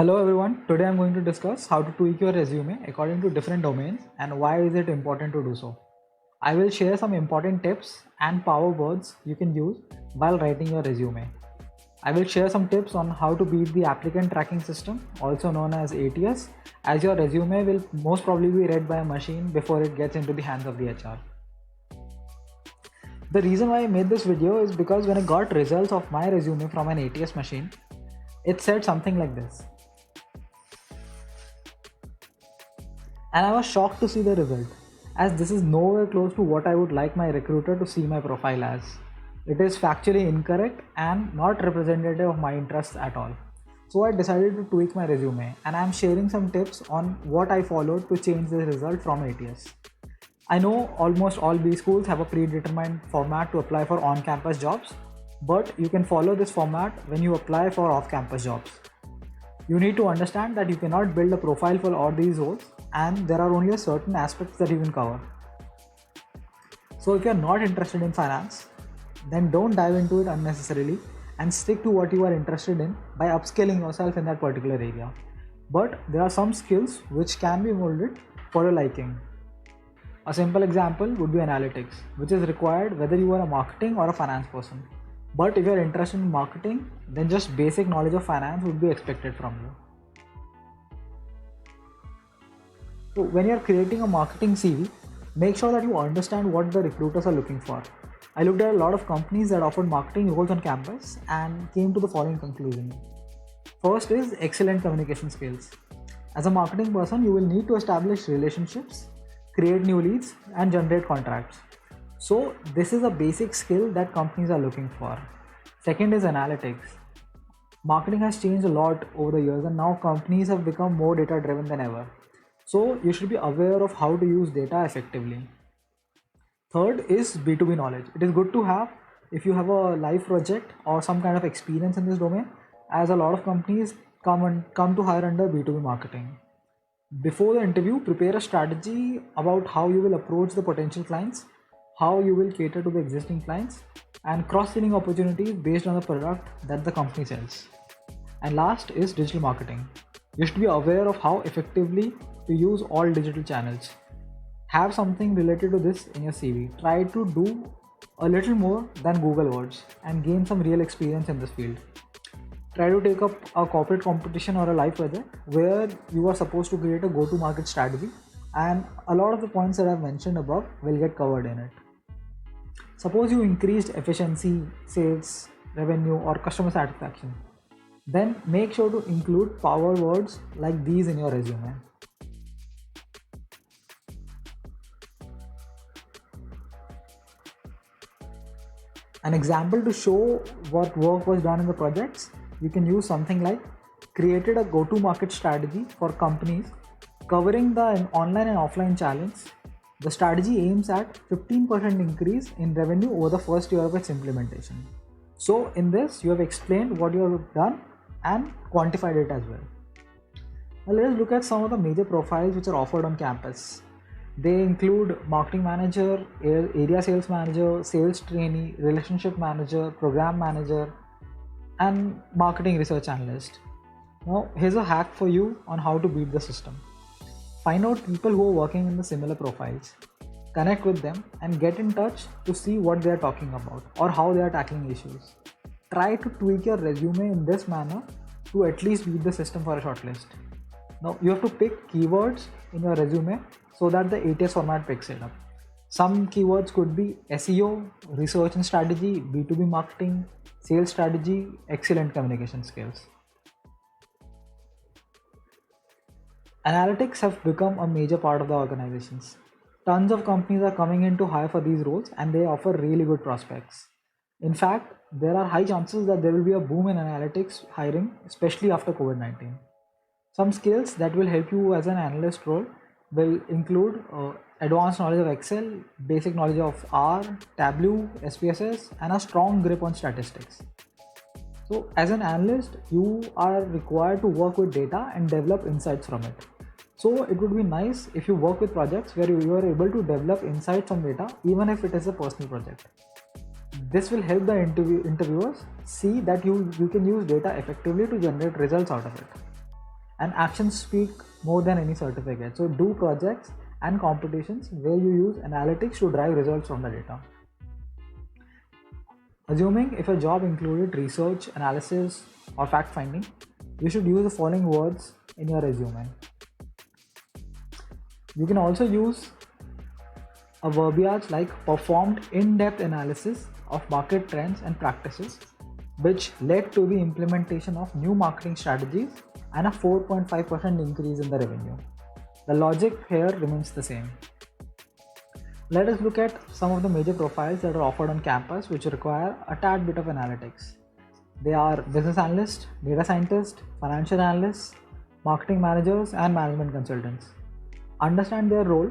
Hello everyone, today I'm going to discuss how to tweak your resume according to different domains and why is it important to do so. I will share some important tips and power words you can use while writing your resume. I will share some tips on how to beat the applicant tracking system, also known as ATS, as your resume will most probably be read by a machine before it gets into the hands of the HR. The reason why I made this video is because when I got results of my resume from an ATS machine, it said something like this. And I was shocked to see the result, as this is nowhere close to what I would like my recruiter to see my profile as. It is factually incorrect and not representative of my interests at all. So I decided to tweak my resume, and I am sharing some tips on what I followed to change the result from ATS. I know almost all B schools have a predetermined format to apply for on-campus jobs, but you can follow this format when you apply for off-campus jobs. You need to understand that you cannot build a profile for all these roles, and there are only certain aspects that you can cover. So if you are not interested in finance, then don't dive into it unnecessarily and stick to what you are interested in by upscaling yourself in that particular area. But there are some skills which can be molded for your liking. A simple example would be analytics, which is required whether you are a marketing or a finance person. But if you are interested in marketing, then just basic knowledge of finance would be expected from you. So when you are creating a marketing CV, make sure that you understand what the recruiters are looking for. I looked at a lot of companies that offered marketing roles on campus and came to the following conclusion. First is excellent communication skills. As a marketing person, you will need to establish relationships, create new leads, and generate contracts. So this is a basic skill that companies are looking for. Second is analytics. Marketing has changed a lot over the years, and now companies have become more data driven than ever. So you should be aware of how to use data effectively. Third is B2B knowledge. It is good to have if you have a live project or some kind of experience in this domain, as a lot of companies come to hire under B2B marketing. Before the interview, prepare a strategy about how you will approach the potential clients, how you will cater to the existing clients, and cross-selling opportunities based on the product that the company sells. And last is digital marketing. You should be aware of how effectively to use all digital channels. Have something related to this in your CV. Try to do a little more than Google Words and gain some real experience in this field. Try to take up a corporate competition or a live project where you are supposed to create a go-to-market strategy, and a lot of the points that I've mentioned above will get covered in it. Suppose you increased efficiency, sales, revenue, or customer satisfaction. Then make sure to include power words like these in your resume. An example to show what work was done in the projects, you can use something like created a go-to-market strategy for companies covering the online and offline channels. The strategy aims at 15% increase in revenue over the first year of its implementation. So in this, you have explained what you have done and quantified it as well. Now let us look at some of the major profiles which are offered on campus. They include marketing manager, area sales manager, sales trainee, relationship manager, program manager, and marketing research analyst. Now here's a hack for you on how to beat the system. Find out people who are working in the similar profiles. Connect with them and get in touch to see what they are talking about or how they are tackling issues. Try to tweak your resume in this manner to at least beat the system for a shortlist. Now you have to pick keywords in your resume so that the ATS format picks it up. Some keywords could be SEO, research and strategy, B2B marketing, sales strategy, excellent communication skills. Analytics have become a major part of the organizations. Tons of companies are coming in to hire for these roles, and they offer really good prospects. In fact, there are high chances that there will be a boom in analytics hiring, especially after COVID-19. Some skills that will help you as an analyst role will include advanced knowledge of Excel, basic knowledge of R, Tableau, SPSS, and a strong grip on statistics. So as an analyst, you are required to work with data and develop insights from it. So it would be nice if you work with projects where you are able to develop insights from data, even if it is a personal project. This will help the interviewers see that you can use data effectively to generate results out of it. and actions speak more than any certificate. So do projects and competitions where you use analytics to drive results from the data. Assuming if a job included research, analysis, or fact finding, you should use the following words in your resume. You can also use a verbiage like performed in-depth analysis of market trends and practices, which led to the implementation of new marketing strategies and a 4.5% increase in the revenue. The logic here remains the same. Let us look at some of the major profiles that are offered on campus which require a tad bit of analytics. They are business analysts, data scientists, financial analysts, marketing managers, and management consultants. Understand their role.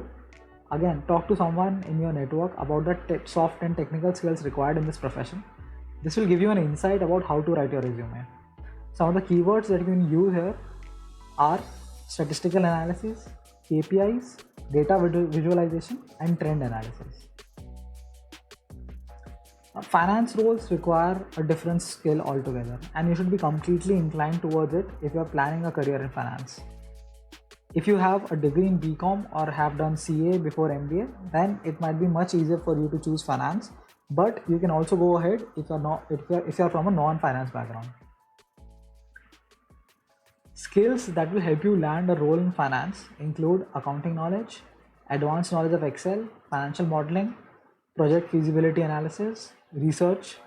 Again, talk to someone in your network about the soft and technical skills required in this profession. This will give you an insight about how to write your resume. Some of the keywords that you can use here are statistical analysis, KPIs, data visualization, and trend analysis. Finance roles require a different skill altogether, and you should be completely inclined towards it if you are planning a career in finance. If you have a degree in BCom or have done CA before MBA, then it might be much easier for you to choose finance. But you can also go ahead if you're from a non-finance background. Skills that will help you land a role in finance include accounting knowledge, advanced knowledge of Excel, financial modeling, project feasibility analysis, research,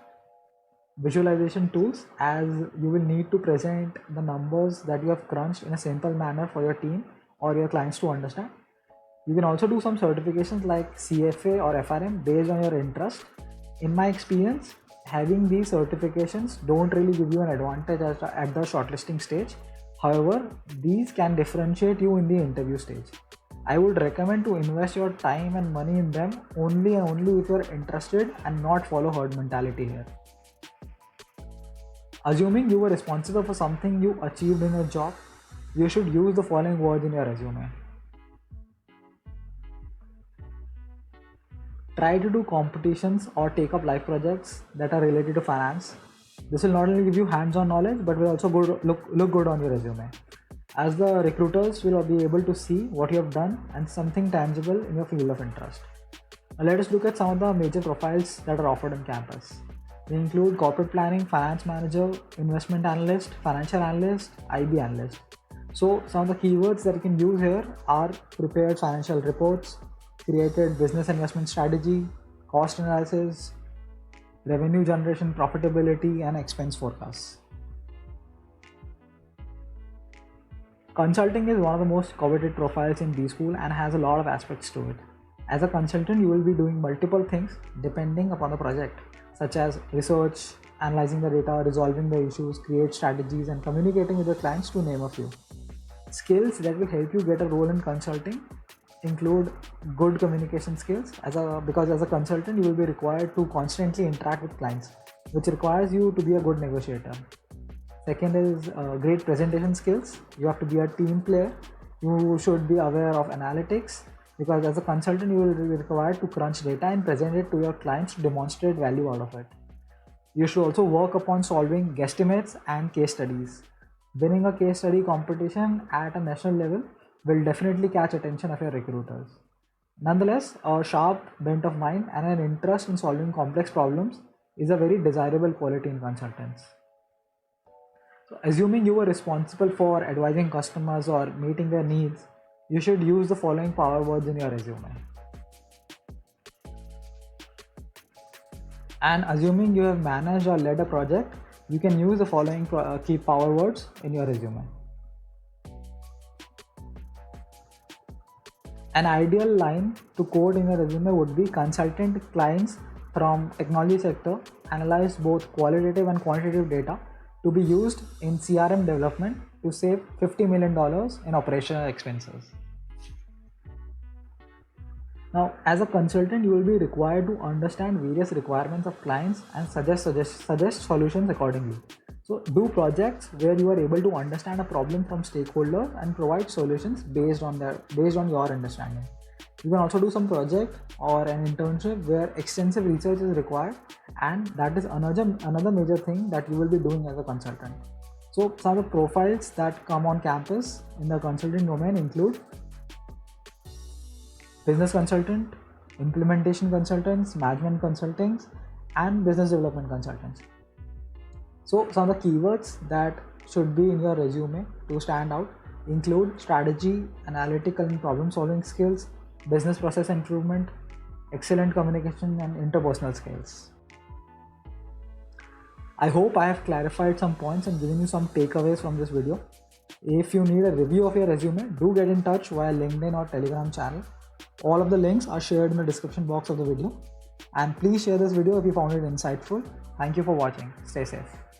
visualization tools, as you will need to present the numbers that you have crunched in a simple manner for your team or your clients to understand. You can also do some certifications like CFA or FRM based on your interest. In my experience, having these certifications don't really give you an advantage at the shortlisting stage. However, these can differentiate you in the interview stage. I would recommend to invest your time and money in them only and only if you're interested and not follow herd mentality here. Assuming you were responsible for something you achieved in your job, you should use the following words in your resume. Try to do competitions or take up live projects that are related to finance. This will not only give you hands-on knowledge but will also look good on your resume, as the recruiters will be able to see what you have done and something tangible in your field of interest. Now let us look at some of the major profiles that are offered on campus. They include corporate planning, finance manager, investment analyst, financial analyst, IB analyst. So some of the keywords that you can use here are prepared financial reports, created business investment strategy, cost analysis, revenue generation, profitability, and expense forecasts. Consulting is one of the most coveted profiles in B School and has a lot of aspects to it. As a consultant, you will be doing multiple things depending upon the project, such as research, analyzing the data, resolving the issues, create strategies, and communicating with your clients, to name a few. Skills that will help you get a role in consulting include good communication skills, because as a consultant you will be required to constantly interact with clients, which requires you to be a good negotiator. Second is great presentation skills. You have to be a team player. You should be aware of analytics, because as a consultant you will be required to crunch data and present it to your clients to demonstrate value out of it. You should also work upon solving guesstimates and case studies. Winning a case study competition at a national level will definitely catch attention of your recruiters. Nonetheless, a sharp bent of mind and an interest in solving complex problems is a very desirable quality in consultants. So, assuming you were responsible for advising customers or meeting their needs, you should use the following power words in your resume. And assuming you have managed or led a project, you can use the following key power words in your resume. An ideal line to quote in your resume would be: consultant clients from technology sector analyze both qualitative and quantitative data to be used in CRM development to save $50 million in operational expenses. Now, as a consultant, you will be required to understand various requirements of clients and suggest solutions accordingly. So, do projects where you are able to understand a problem from stakeholders and provide solutions based on your understanding. You can also do some project or an internship where extensive research is required, and that is another major thing that you will be doing as a consultant. So some of the profiles that come on campus in the consulting domain include business consultant, implementation consultants, management consultants, and business development consultants. So some of the keywords that should be in your resume to stand out include strategy, analytical and problem solving skills, business process improvement, excellent communication, and interpersonal skills. I hope I have clarified some points and given you some takeaways from this video. If you need a review of your resume, do get in touch via LinkedIn or Telegram channel. All of the links are shared in the description box of the video. And please share this video if you found it insightful. Thank you for watching. Stay safe.